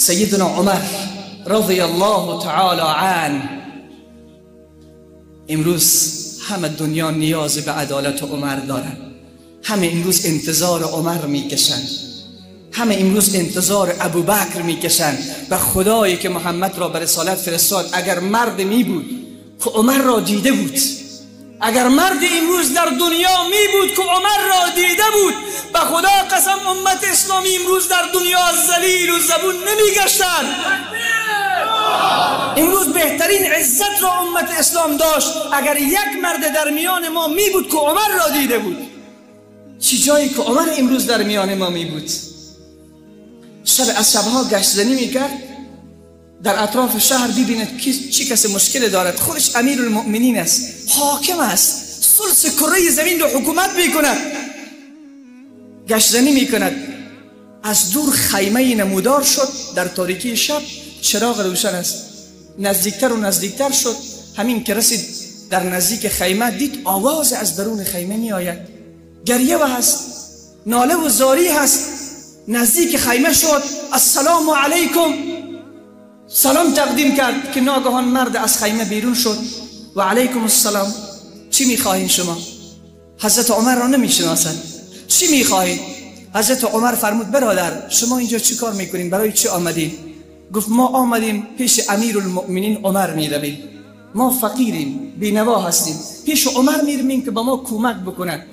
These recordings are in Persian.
سیدنا عمر رضی الله تعالی عنه. امروز همه دنیا نیاز به عدالت عمر دارن، همه امروز انتظار عمر میکشن، همه امروز انتظار ابوبکر میکشن و خدایی که محمد را به رسالت فرستاد اگر مرد می بود که عمر را دیده بود، اگر مرد امروز در دنیا می بود که عمر را دیده بود، به خدا قسم امت اسلامی امروز در دنیا ذلیل و زبون نمیگشتن. امروز بهترین عزت را امت اسلام داشت اگر یک مرد در میان ما می بود که عمر را دیده بود. چی جایی که عمر امروز در میان ما می بود؟ شب از شبها گشت زنی میکرد در اطراف شهر ببیند چی کسی مشکل دارد. خودش امیر المؤمنین است، حاکم است، ثلث کره زمین رو حکومت میکند. گشت زنی میکند، از دور خیمه نمودار شد، در تاریکی شب چراغ روشن است، نزدیکتر و نزدیکتر شد. همین که رسید در نزدیک خیمه دید آواز از درون خیمه می آید، گریه و هست، ناله و زاری هست. نزدیک خیمه شد، السلام علیکم، سلام تقدیم کرد که ناگهان مرد از خیمه بیرون شد و علیکم السلام. چی میخواهید شما؟ حضرت عمر را نمیشناسند. چی میخواهید؟ حضرت عمر فرمود برادر شما اینجا چی کار میکنین؟ برای چی آمدین؟ گفت ما آمدیم پیش امیر المؤمنین عمر میرویم، ما فقیریم، بینوا هستیم، پیش عمر میرویم که با ما کمک بکند.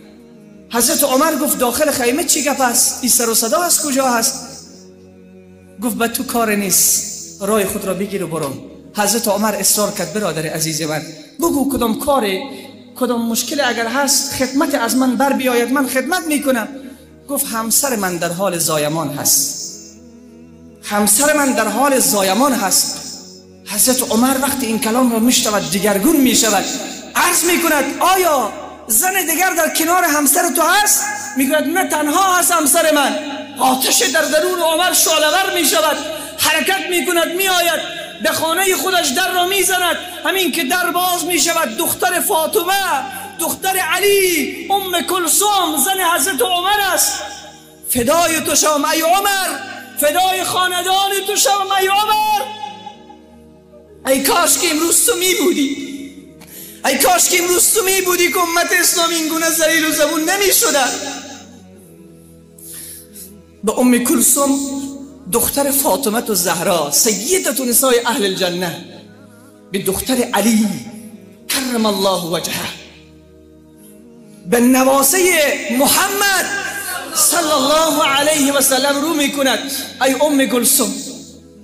حضرت عمر گفت داخل خیمه چی گپ است؟ این سر و صدا از کجا هست؟ گفت به تو کار نیست، رای خود را بگیر و برو. حضرت عمر اصرار کرد برادر عزیز من بگو کدام کاری، کدام مشکل اگر هست خدمت از من بر بیاید، من خدمت میکنم. گفت همسر من در حال زایمان هست، همسر من در حال زایمان هست. حضرت عمر وقتی این کلام را میشنود دیگرگون میشود، عرض میکند آیا زن دیگر در کنار همسر تو هست؟ میگوید نه تنها هست همسر من. آتش در درون عمر شعله‌ور میشود، حرکت میکند، میآید به خانه خودش در را میزند. همین که در باز میشود دختر فاطمه، دختر علی، ام کلثوم زن حضرت عمر است. فدای تو شوم ای عمر، فدای خاندان تو شوم ای عمر. ای کاش که امروز تو می بودی، ای کاش که امروز تو می بودی که امت اسلامی این گونه ذلیل و زبون نمی شدن. به ام کلثوم دختر فاطمه الزهرا سیدة نساء اهل الجنه، به دختر علی کرم الله وجهه، به نواسه محمد صلی الله علیه و سلم رو می کند. ای ام کلثوم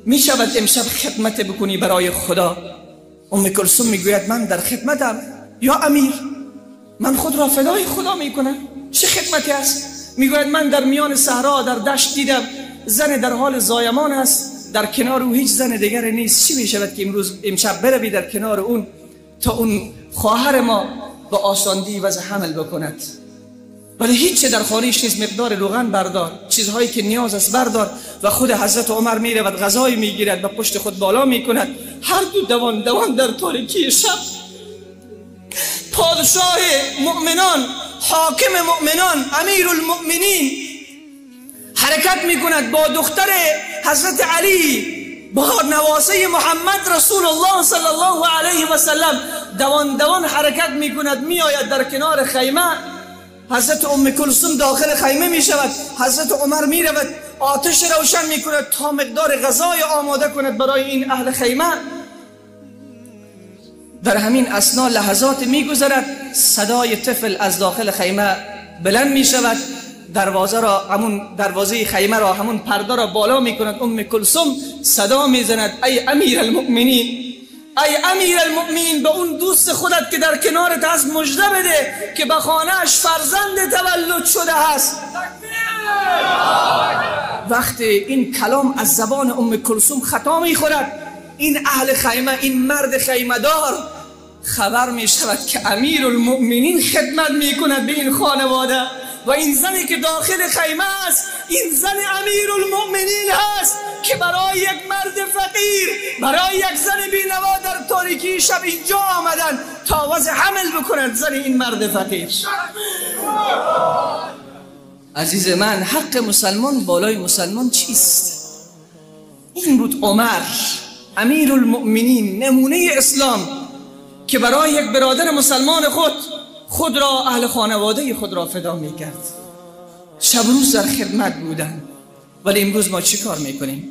می شود امشب خدمت بکنی برای خدا؟ ام کلثوم می گوید من در خدمتم یا امیر، من خود را فدای خدا می کنم. چه خدمتی است؟ می گوید من در میان صحرا در دشت دیدم زن در حال زایمان است، در کنار او هیچ زن دیگر نیست. چی می شود که امشب بروی در کنار اون تا اون خواهر ما با آساندی وضع حمل بکند؟ ولی هیچ در خانه‌اش نیست، مقدار روغن بردار، چیزهایی که نیاز است بردار. و خود حضرت عمر می رود غذای می گیرد و پشت خود بالا می کند. هر دو دوان دوان در تاریکی شب پادشاه مؤمنان، حاکم مؤمنان، امیر المؤمنین حرکت می کند با دختر حضرت علی، با نواسه محمد رسول الله صلی الله علیه و سلم دوان دوان حرکت می کند. می آید در کنار خیمه، حضرت ام کلثوم داخل خیمه می شود، حضرت عمر می رود آتش روشن می کند تا مقدار غذای آماده کند برای این اهل خیمه. در همین اثنا لحظات می گذرد، صدای طفل از داخل خیمه بلند می شود، دروازه خیمه را، همون پرده را بالا می کند. ام کلثوم صدا می زند ای امیر المؤمنین، ای امیر المؤمنین، به اون دوست خودت که در کنارت هست مژده بده که به خانه‌اش فرزند تولد شده هست. وقتی این کلام از زبان ام کلثوم خطا می خورد، این اهل خیمه، این مرد خیمه دار خبر می شود که امیر المؤمنین خدمت می کند به این خانواده و این زنی که داخل خیمه است این زن امیر المؤمنین هست که برای یک مرد فقیر، برای یک زن بینوا در تاریکی شب اینجا آمدن تا وضع حمل بکنند زن این مرد فقیر. عزیز من، حق مسلمان بالای مسلمان چیست؟ این بود عمر امیر المؤمنین، نمونه اسلام، که برای یک برادر مسلمان خود را، اهل خانواده خود را فدا میکرد. شب روز در خدمت بودن. ولی امروز ما چی کار میکنیم؟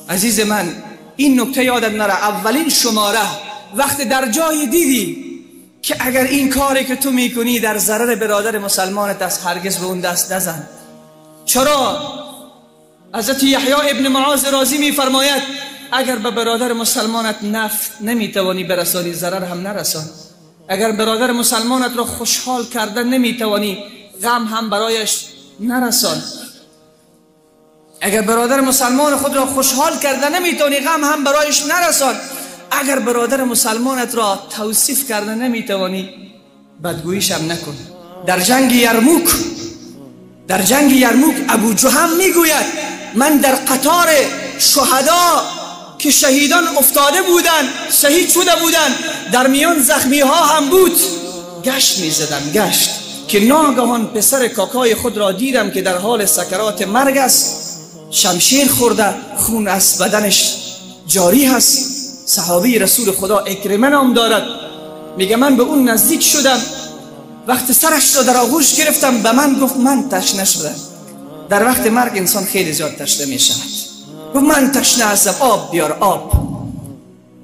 عزیز من، این نکته یادت نره، اولین شماره وقتی در جای دیدی که اگر این کاری که تو میکنی در ضرر برادر مسلمانت است، هرگز به اون دست نزن. چرا؟ حضرت یحیی ابن معاذ رازی میفرماید اگر به برادر مسلمانت نفع نمیتوانی برسانی، ضرر هم نرسان. اگر برادر مسلمانت را خوشحال کرده نمیتوانی، غم هم برایش نرسان. اگر برادر مسلمان خود را خوشحال کرده نمیتوانی، غم هم برایش نرسان. اگر برادر مسلمانت را توصیف کرده نمیتوانی، بدگوییش هم نکن. در جنگ یرموک ابو جهم میگوید من در قطار شهدا که شهیدان افتاده بودند، شهید شده بودند، در میان زخمی ها هم بود، گشت میزدم که ناگهان پسر کاکای خود را دیدم که در حال سکرات مرگ است، شمشیر خورده، خون از بدنش جاری هست. صحابی رسول خدا اکرمه نام دارد، میگه من به اون نزدیک شدم، وقت سرش را در آغوش گرفتم، به من گفت من تشنه شدم. در وقت مرگ انسان خیلی زیاد تشنه میشود. گفت من تشنه هستم، آب بیار، آب.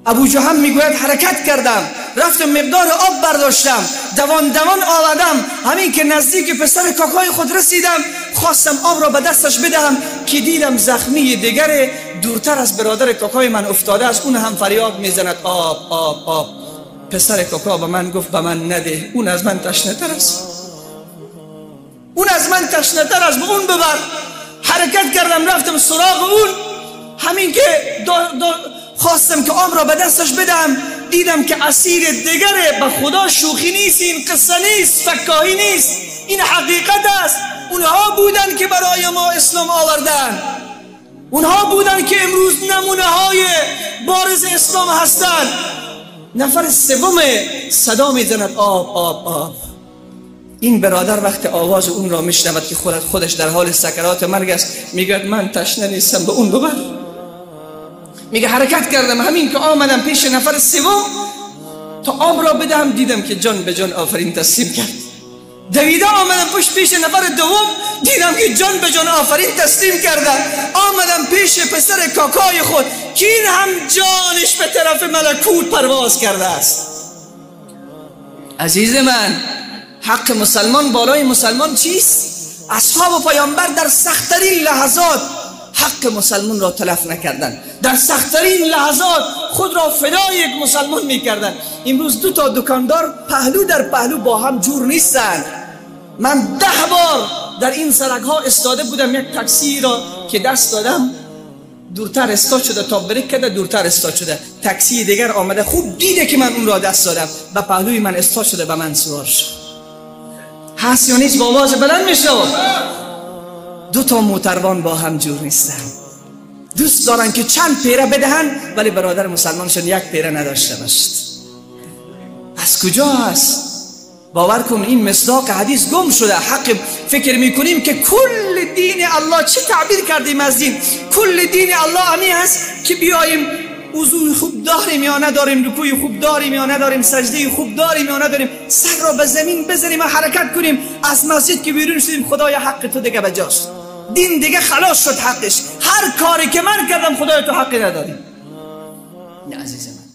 ابو جهم میگوید حرکت کردم، رفتم مقدار آب برداشتم، دوان آوردم. همین که نزدیک پسر کاکای خود رسیدم، خواستم آب را به دستش بدهم که دیدم زخمی دیگر دورتر از برادر کاکای من افتاده است، اون هم فریاد میزند آب آب آب. پسر کاکا به من گفت به من نده، اون از من تشنه تر است، به اون ببر. حرکت کردم رفتم سراغ اون. همین که خواستم که آب را به دستش بدم، دیدم که اسیر دیگره. به خدا شوخی نیست، این قصه نیست، فکاهی نیست، این حقیقت است. اونها بودن که برای ما اسلام آوردن، اونها بودن که امروز نمونه های بارز اسلام هستند. نفر سوم صدا میزند آب آب آب. این برادر وقت آواز اون را میشنود که خودش در حال سکرات مرگ است، میگه من تشنه نیستم، به اون ببر. میگه حرکت کردم، همین که آمدم پیش نفر سوم تا آب را بدم، دیدم که جان به جان آفرین تسلیم کرد. دویده آمدم پیش نفر دوم، دیدم که جان به جان آفرین تسلیم کرده. آمدم پیش پسر کاکای خود که این هم جانش به طرف ملکوت پرواز کرده است. عزیز من، حق مسلمان بالای مسلمان چیست؟ اصحاب پیامبر در سخت‌ترین لحظات حق مسلمان را تلف نکردن، در سخت‌ترین لحظات خود را فدای یک مسلمان میکردن. امروز دو تا دکاندار پهلو در پهلو با هم جور نیستن. من 10 بار در این سرک ها استاده بودم، یک تاکسی را که دست دادم دورتر استاد شده، تا بریک کرده دورتر استاد شده، تاکسی دیگر آمده خوب دیده که من اون را دست دادم، به پهلوی من استاد شده، به من سوار شد. هست یا نیست؟ با آواز بلند میشه. دو تا موتروان با هم جور نیستن، دوست دارن که چند پیره بدهن ولی برادر مسلمانشون یک پیره نداشته باشد. از کجا هست؟ باور کن این مصداق حدیث گم شده. حق فکر میکنیم که کل دین الله، چه تعبیر کردیم از دین؟ کل دین الله همین هست که بیاییم وضو خوب داریم یا نداریم، رکوع خوب داریم یا نداریم، سجده خوب داریم یا نداریم، سر را به زمین بزنیم و حرکت کنیم. از مسجد که بیرون شدیم خدای حق تو دیگه بجاست، دین دیگه خلاص شد حقش. هر کاری که من کردم خدای تو حقی نداری. نه عزیز من،